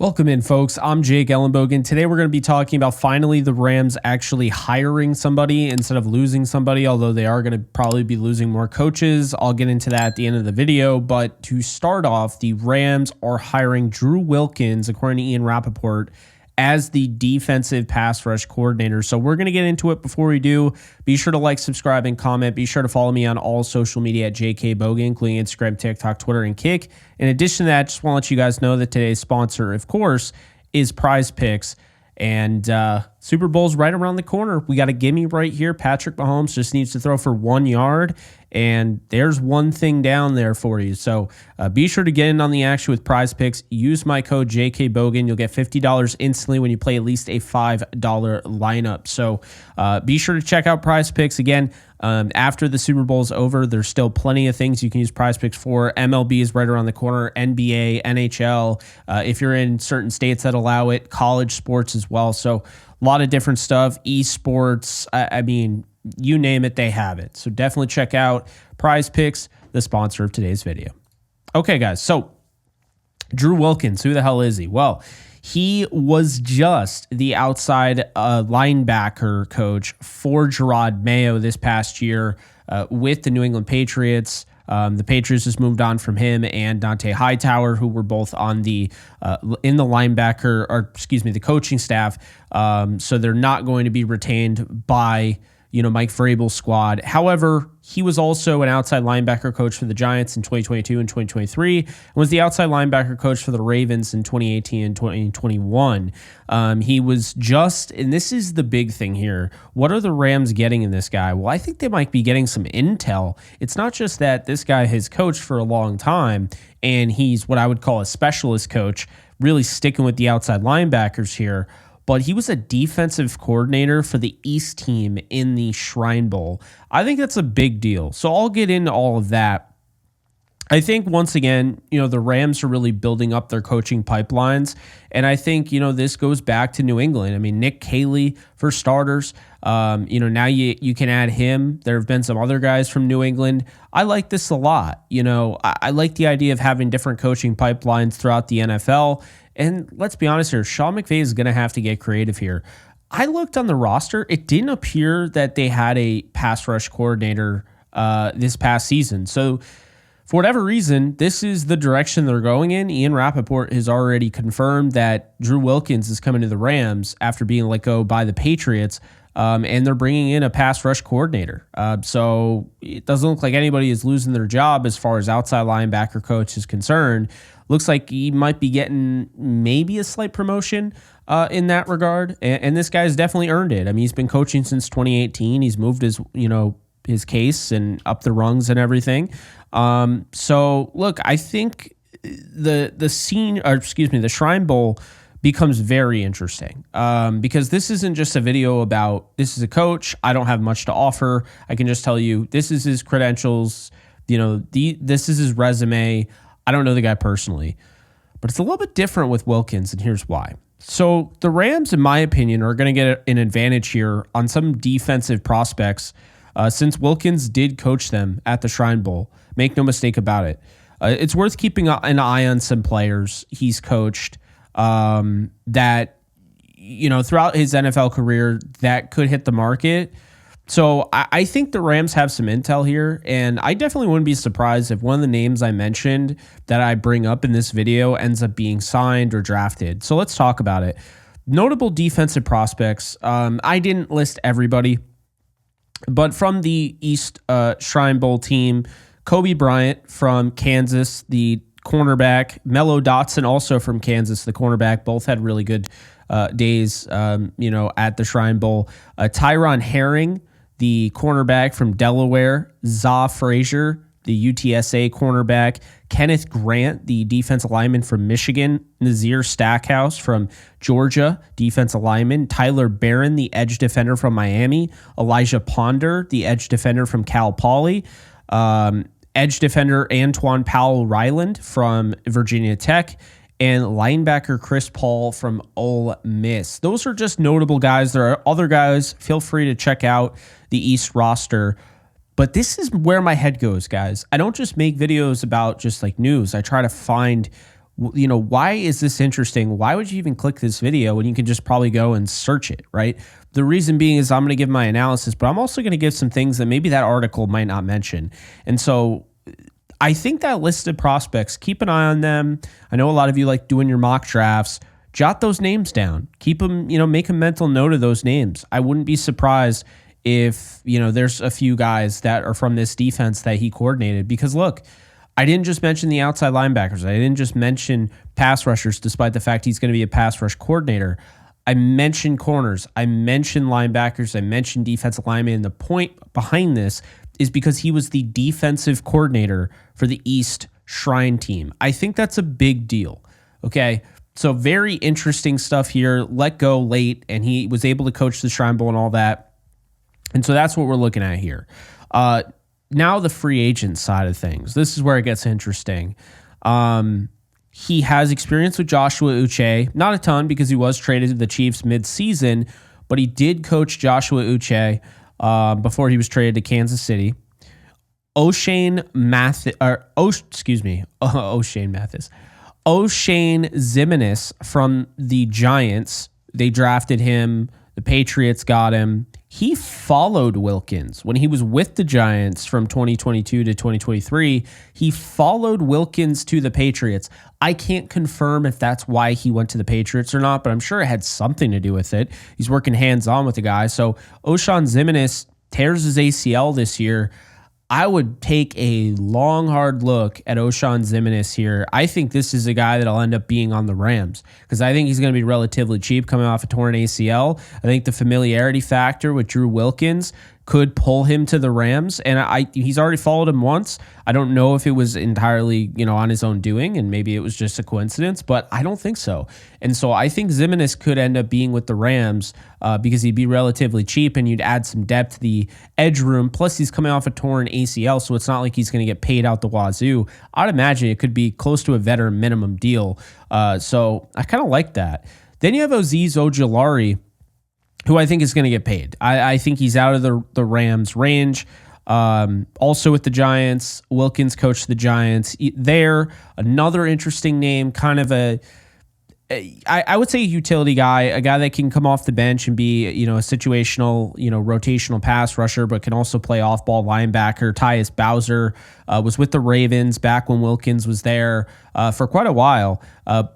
Welcome in, folks. I'm Jake Ellenbogen. Today we're going to be talking about finally the Rams actually hiring somebody instead of losing somebody, although they are going to probably be losing more coaches. I'll get into that at the end of the video. But to start off, the Rams are hiring Drew Wilkins, according to Ian Rappaport, as the defensive pass rush coordinator. So we're going to get into it. Before we do, be sure to like, subscribe, and comment. Be sure to follow me on all social media at JKBogen, including Instagram, TikTok, Twitter, and Kick. In addition to that, just want to let you guys know that today's sponsor, of course, is Prize Picks. And Super Bowl's right around the corner. We got a gimme right here. Patrick Mahomes just needs to throw for 1 yard, and there's one thing down there for you. So be sure to get in on the action with Prize Picks. Use my code JKBogen. You'll get $50 instantly when you play at least a $5 lineup. So be sure to check out Prize Picks. Again, after the Super Bowl is over, there's still plenty of things you can use Prize Picks for. MLB is right around the corner, NBA, NHL, if you're in certain states that allow it, college sports as well. So a lot of different stuff, esports, I mean, you name it, they have it. So definitely check out Prize Picks, the sponsor of today's video. Okay, guys, so Drew Wilkins, who the hell is he? Well, he was just the outside linebacker coach for Gerard Mayo this past year with the New England Patriots. The Patriots just moved on from him and Dante Hightower, who were both on the in the linebacker, or excuse me, the coaching staff. So they're not going to be retained by Mike Vrabel's squad. However, he was also an outside linebacker coach for the Giants in 2022 and 2023, and was the outside linebacker coach for the Ravens in 2018 and 2021. He was just, and this is the big thing here, what are the Rams getting in this guy? Well, I think they might be getting some intel. It's not just that this guy has coached for a long time, and he's what I would call a specialist coach, really sticking with the outside linebackers here, but he was a defensive coordinator for the East team in the Shrine Bowl. I think that's a big deal. So I'll get into all of that. I think, once again, the Rams are really building up their coaching pipelines. And I think, this goes back to New England. I mean, Nick Caley, for starters. Now you can add him. There have been some other guys from New England. I like this a lot. I like the idea of having different coaching pipelines throughout the NFL. And let's be honest here, Sean McVay is going to have to get creative here. I looked on the roster. It didn't appear that they had a pass rush coordinator this past season. So for whatever reason, this is the direction they're going in. Ian Rappaport has already confirmed that Drew Wilkins is coming to the Rams after being let go by the Patriots, and they're bringing in a pass rush coordinator. So it doesn't look like anybody is losing their job as far as outside linebacker coach is concerned. Looks like he might be getting maybe a slight promotion in that regard, and this guy's definitely earned it. I mean, he's been coaching since 2018. He's moved his case and up the rungs and everything. So look, I think the Shrine Bowl becomes very interesting because this isn't just a video about this is a coach. I don't have much to offer. I can just tell you this is his credentials. This is his resume. I don't know the guy personally, but it's a little bit different with Wilkins, and here's why. So the Rams, in my opinion, are going to get an advantage here on some defensive prospects since Wilkins did coach them at the Shrine Bowl. Make no mistake about it. It's worth keeping an eye on some players he's coached that, throughout his NFL career that could hit the market. So I think the Rams have some intel here, and I definitely wouldn't be surprised if one of the names I mentioned that I bring up in this video ends up being signed or drafted. So let's talk about it. Notable defensive prospects. I didn't list everybody, but from the East Shrine Bowl team, Kobe Bryant from Kansas, the cornerback, Mello Dotson also from Kansas, the cornerback, both had really good days, at the Shrine Bowl. Tyron Herring, the cornerback from Delaware, Za Frazier, the UTSA cornerback, Kenneth Grant, the defensive lineman from Michigan, Nazir Stackhouse from Georgia, defensive lineman, Tyler Barron, the edge defender from Miami, Elijah Ponder, the edge defender from Cal Poly, edge defender Antoine Powell-Ryland from Virginia Tech, and linebacker Chris Paul from Ole Miss. Those are just notable guys. There are other guys. Feel free to check out the East roster. But this is where my head goes, guys. I don't just make videos about just like news. I try to find Why is this interesting? Why would you even click this video when you can just probably go and search it, right? The reason being is I'm going to give my analysis, but I'm also going to give some things that maybe that article might not mention. And so I think that listed prospects, keep an eye on them. I know a lot of you like doing your mock drafts. Jot those names down. Keep them, make a mental note of those names. I wouldn't be surprised if, there's a few guys that are from this defense that he coordinated. Because look, I didn't just mention the outside linebackers. I didn't just mention pass rushers, despite the fact he's going to be a pass rush coordinator. I mentioned corners. I mentioned linebackers. I mentioned defensive linemen. And the point behind this is because he was the defensive coordinator for the East Shrine team. I think that's a big deal. Okay. So very interesting stuff here. Let go late, and he was able to coach the Shrine Bowl and all that. And so that's what we're looking at here. Now the free agent side of things. This is where it gets interesting. He has experience with Joshua Uche. Not a ton because he was traded to the Chiefs mid-season, but he did coach Joshua Uche before he was traded to Kansas City. O'Shane Zimenez from the Giants. They drafted him. The Patriots got him. He followed Wilkins when he was with the Giants from 2022 to 2023. He followed Wilkins to the Patriots. I can't confirm if that's why he went to the Patriots or not, but I'm sure it had something to do with it. He's working hands-on with the guy. So O'Shane Zimenez tears his ACL this year. I would take a long, hard look at O'Shane Zimenez here. I think this is a guy that'll end up being on the Rams because I think he's going to be relatively cheap coming off a torn ACL. I think the familiarity factor with Drew Wilkins could pull him to the Rams, and he's already followed him once. I don't know if it was entirely, on his own doing, and maybe it was just a coincidence, but I don't think so. And so I think Zimenez could end up being with the Rams because he'd be relatively cheap, and you'd add some depth to the edge room. Plus, he's coming off a torn ACL, so it's not like he's going to get paid out the wazoo. I'd imagine it could be close to a veteran minimum deal. So I kind of like that. Then you have Azeez Ojulari, who I think is going to get paid. I think he's out of the Rams' range. Also with the Giants, Wilkins coached the Giants there. Another interesting name, kind of I would say a utility guy, a guy that can come off the bench and be, a situational, rotational pass rusher, but can also play off-ball linebacker. Tyus Bowser was with the Ravens back when Wilkins was there for quite a while.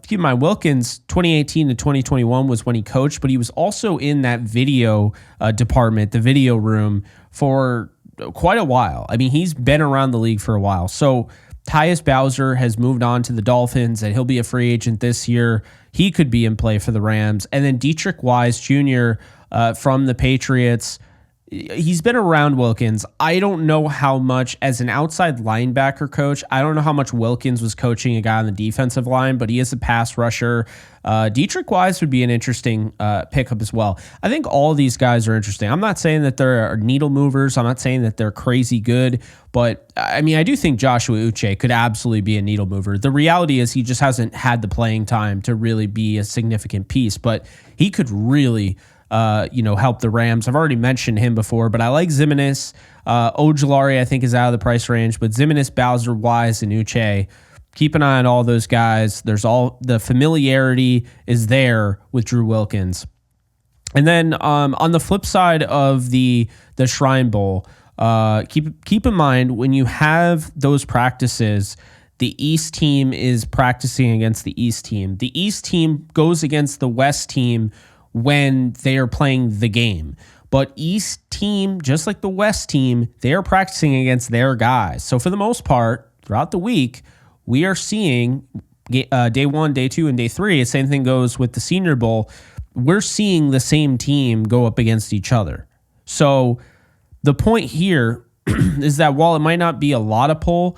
Keep in mind, Wilkins, 2018 to 2021 was when he coached, but he was also in that video department, the video room, for quite a while. I mean, he's been around the league for a while. So Tyus Bowser has moved on to the Dolphins, and he'll be a free agent this year. He could be in play for the Rams. And then Dietrich Wise Jr. From the Patriots. He's been around Wilkins. I don't know how much, as an outside linebacker coach, I don't know how much Wilkins was coaching a guy on the defensive line, but he is a pass rusher. Dietrich Wise would be an interesting pickup as well. I think all these guys are interesting. I'm not saying that they're needle movers. I'm not saying that they're crazy good, but I do think Joshua Uche could absolutely be a needle mover. The reality is he just hasn't had the playing time to really be a significant piece, but he could really help the Rams. I've already mentioned him before, but I like Zimenez. Ojulari, I think, is out of the price range, but Zimenez, Bowser, Wise, and Uche, keep an eye on all those guys. There's all the familiarity is there with Drew Wilkins. And then on the flip side of the Shrine Bowl, keep in mind when you have those practices, the East team is practicing against the East team. The East team goes against the West team when they are playing the game. But East team, just like the West team, they are practicing against their guys. So for the most part, throughout the week, we are seeing day 1, day 2, and day 3. The same thing goes with the Senior Bowl. We're seeing the same team go up against each other. So the point here is that while it might not be a lot of pull,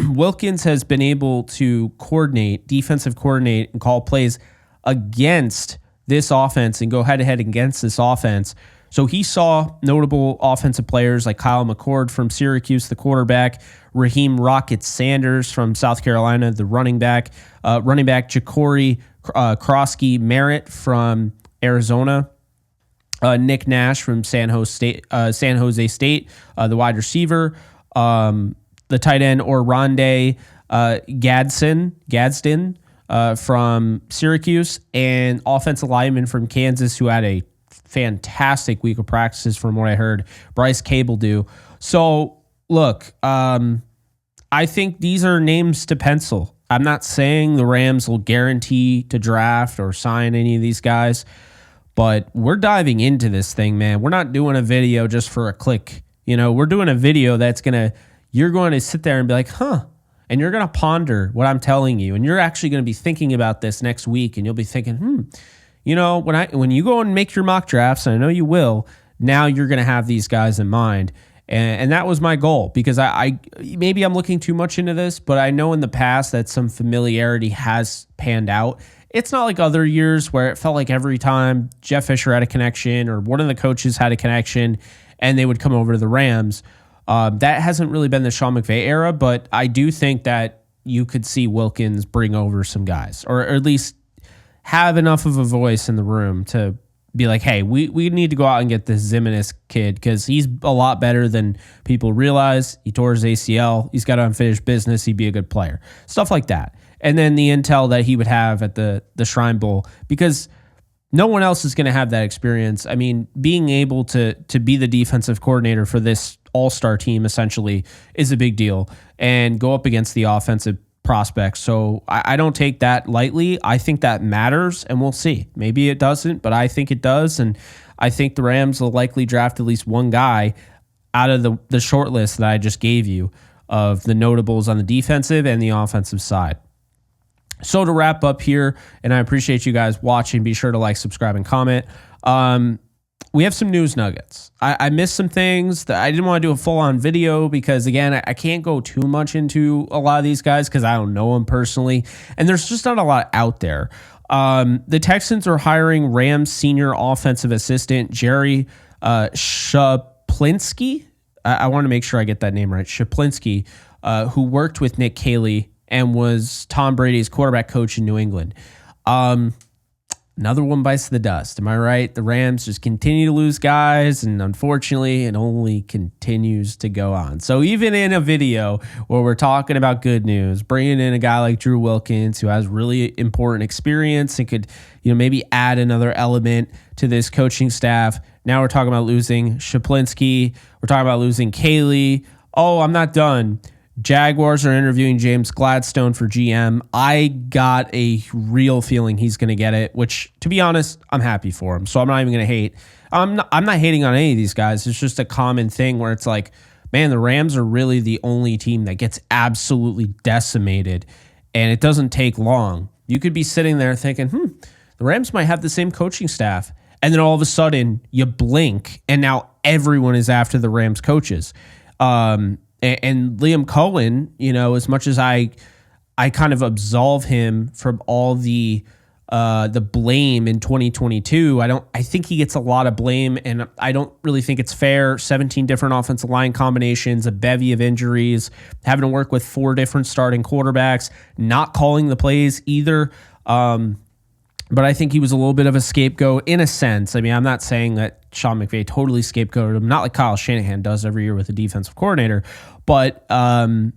Wilkins has been able to defensive coordinate, and call plays against this offense and go head-to-head against this offense. So he saw notable offensive players like Kyle McCord from Syracuse, the quarterback, Raheem Rocket Sanders from South Carolina, the running back Ja'Cory Krosky-Merritt from Arizona, Nick Nash from San Jose State, the wide receiver, the tight end Orlando Gadsden from Syracuse, and offensive lineman from Kansas who had a fantastic week of practices from what I heard Bryce Cable do. So look, I think these are names to pencil. I'm not saying the Rams will guarantee to draft or sign any of these guys, but we're diving into this thing, man. We're not doing a video just for a click. We're doing a video that's you're going to sit there and be like, huh, and you're going to ponder what I'm telling you, and you're actually going to be thinking about this next week, and you'll be thinking, when you go and make your mock drafts, and I know you will, now you're going to have these guys in mind. And that was my goal, because I maybe I'm looking too much into this, but I know in the past that some familiarity has panned out. It's not like other years where it felt like every time Jeff Fisher had a connection or one of the coaches had a connection and they would come over to the Rams. That hasn't really been the Sean McVay era, but I do think that you could see Wilkins bring over some guys, or at least have enough of a voice in the room to be like, hey, we need to go out and get this Zimenez kid because he's a lot better than people realize. He tore his ACL. He's got unfinished business. He'd be a good player. Stuff like that. And then the intel that he would have at the Shrine Bowl, because no one else is going to have that experience. I mean, being able to be the defensive coordinator for this all-star team essentially is a big deal, and go up against the offensive prospects. So I don't take that lightly. I think that matters, and we'll see. Maybe it doesn't, but I think it does, and I think the Rams will likely draft at least one guy out of the short list that I just gave you of the notables on the defensive and the offensive side. So to wrap up here, and I appreciate you guys watching, be sure to like, subscribe, and comment. We have some news nuggets. I missed some things that I didn't want to do a full-on video because, again, I can't go too much into a lot of these guys because I don't know them personally, and there's just not a lot out there. The Texans are hiring Rams senior offensive assistant Jerry Shaplinski. I want to make sure I get that name right. Shaplinski, who worked with Nick Caley and was Tom Brady's quarterback coach in New England. Another one bites the dust. Am I right? The Rams just continue to lose guys, and unfortunately, it only continues to go on. So even in a video where we're talking about good news, bringing in a guy like Drew Wilkins, who has really important experience and could, maybe add another element to this coaching staff. Now we're talking about losing Shaplinski. We're talking about losing Caley. Oh, I'm not done. Jaguars are interviewing James Gladstone for GM. I got a real feeling he's going to get it, which, to be honest, I'm happy for him. So I'm not even going to hate. I'm not hating on any of these guys. It's just a common thing where it's like, man, the Rams are really the only team that gets absolutely decimated, and it doesn't take long. You could be sitting there thinking, the Rams might have the same coaching staff, and then all of a sudden you blink, and now everyone is after the Rams coaches. And Liam Cohen, as much as I kind of absolve him from all the blame in 2022, I think he gets a lot of blame, and I don't really think it's fair. 17 different offensive line combinations, a bevy of injuries, having to work with 4 different starting quarterbacks, not calling the plays either. But I think he was a little bit of a scapegoat in a sense. I mean, I'm not saying that Sean McVay totally scapegoated him, not like Kyle Shanahan does every year with a defensive coordinator. But, Liam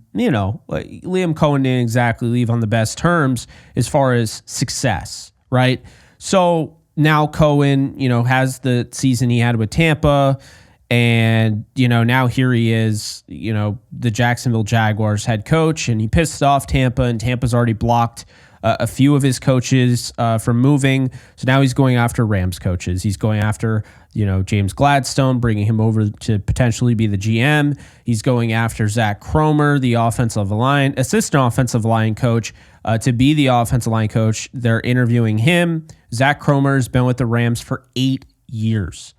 Cohen didn't exactly leave on the best terms as far as success, right? So now Cohen, has the season he had with Tampa. And, now here he is, the Jacksonville Jaguars head coach, and he pissed off Tampa, and Tampa's already blocked a few of his coaches from moving. So now he's going after Rams coaches. He's going after, James Gladstone, bringing him over to potentially be the GM. He's going after Zach Cromer, the assistant offensive line coach, to be the offensive line coach. They're interviewing him. Zach Cromer has been with the Rams for 8 years.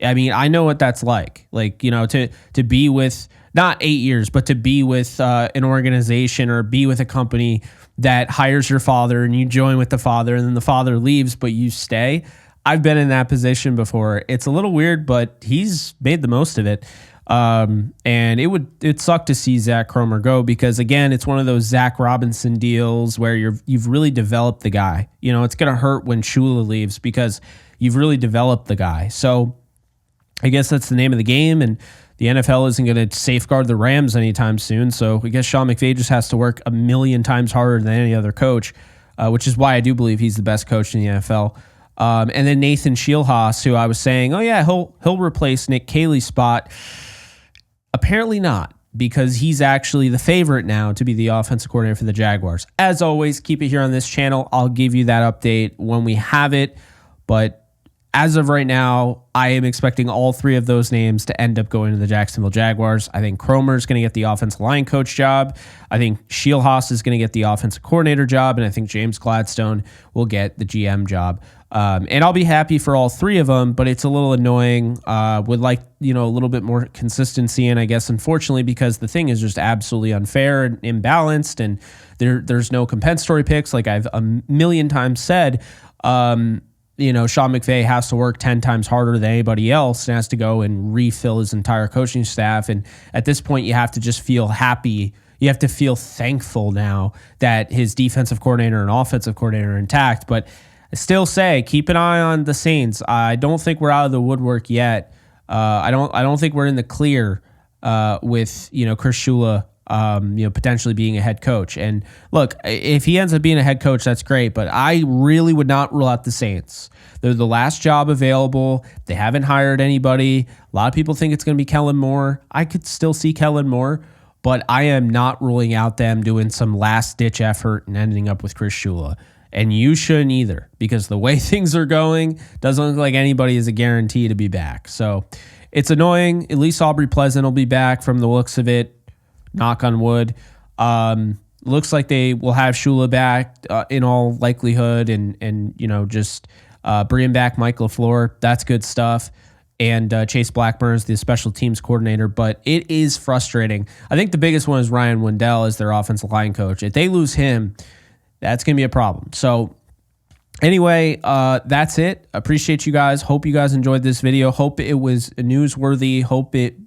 I mean, I know what that's like. To be with, not 8 years, but to be with an organization or be with a company that hires your father and you join with the father and then the father leaves, but you stay. I've been in that position before. It's a little weird, but he's made the most of it. And it suck to see Zach Cromer go because, again, it's one of those Zach Robinson deals where you've really developed the guy. It's going to hurt when Shula leaves because you've really developed the guy. So I guess that's the name of the game, and the NFL isn't going to safeguard the Rams anytime soon, so I guess Sean McVay just has to work a million times harder than any other coach which is why I do believe he's the best coach in the NFL. And then Nathan Scheelhaas, who I was saying, oh yeah, he'll replace Nick Caley's spot. Apparently not, because he's actually the favorite now to be the offensive coordinator for the Jaguars. As always, keep it here on this channel. I'll give you that update when we have it. But as of right now, I am expecting all three of those names to end up going to the Jacksonville Jaguars. I think Cromer's going to get the offensive line coach job. I think Scheelhaas is going to get the offensive coordinator job. And I think James Gladstone will get the GM job. And I'll be happy for all three of them, but it's a little annoying. Would like, a little bit more consistency. And I guess, unfortunately, because the thing is just absolutely unfair and imbalanced, and there's no compensatory picks, like I've a million times said. Sean McVay has to work 10 times harder than anybody else and has to go and refill his entire coaching staff. And at this point, you have to just feel happy. You have to feel thankful now that his defensive coordinator and offensive coordinator are intact. But I still say, keep an eye on the Saints. I don't think we're out of the woodwork yet. I don't think we're in the clear with Chris Shula potentially being a head coach. And look, if he ends up being a head coach, that's great, but I really would not rule out the Saints. They're the last job available. They haven't hired anybody. A lot of people think it's going to be Kellen Moore. I could still see Kellen Moore, but I am not ruling out them doing some last-ditch effort and ending up with Chris Shula. And you shouldn't either, because the way things are going, doesn't look like anybody is a guarantee to be back. So it's annoying. At least Aubrey Pleasant will be back from the looks of it. Knock on wood. Looks like they will have Shula back in all likelihood, and just bringing back Mike LaFleur. That's good stuff. And Chase Blackburn is the special teams coordinator, but it is frustrating. I think the biggest one is Ryan Wendell as their offensive line coach. If they lose him, that's going to be a problem. So anyway, that's it. Appreciate you guys. Hope you guys enjoyed this video. Hope it was newsworthy. Hope it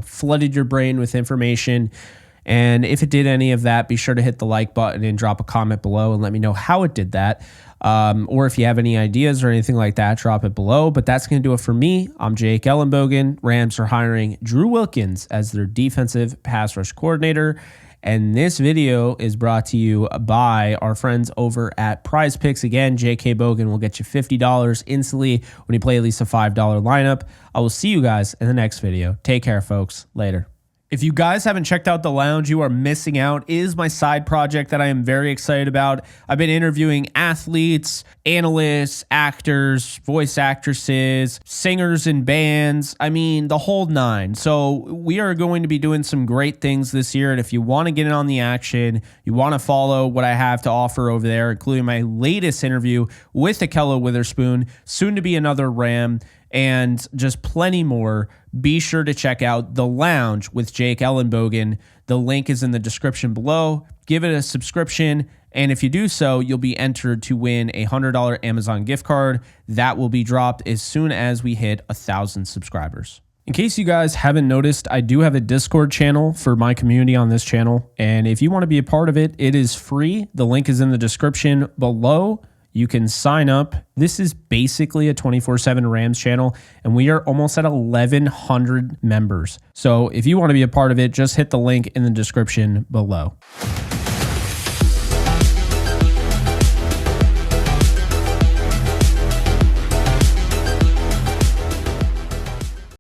flooded your brain with information. And if it did any of that, be sure to hit the like button and drop a comment below and let me know how it did that. Or if you have any ideas or anything like that, drop it below. But that's going to do it for me. I'm Jake Ellenbogen. Rams are hiring Drew Wilkins as their defensive pass rush coordinator. And this video is brought to you by our friends over at Prize Picks. Again, JK Bogan will get you $50 instantly when you play at least a $5 lineup. I will see you guys in the next video. Take care, folks. Later. If you guys haven't checked out The Lounge, you are missing out. It is my side project that I am very excited about. I've been interviewing athletes, analysts, actors, voice actresses, singers and bands. I mean, the whole nine. So we are going to be doing some great things this year. And if you want to get in on the action, you want to follow what I have to offer over there, including my latest interview with Ahkello Witherspoon, soon to be another Ram, and just plenty more, be sure to check out The Lounge with Jake Ellenbogen. The link is in the description below. Give it a subscription, and if you do so, you'll be entered to win a $100 Amazon gift card. That will be dropped as soon as we hit 1,000 subscribers. In case you guys haven't noticed, I do have a Discord channel for my community on this channel, and if you want to be a part of it, it is free. The link is in the description below. You can sign up. This is basically a 24/7 Rams channel, and we are almost at 1,100 members. So if you want to be a part of it, just hit the link in the description below.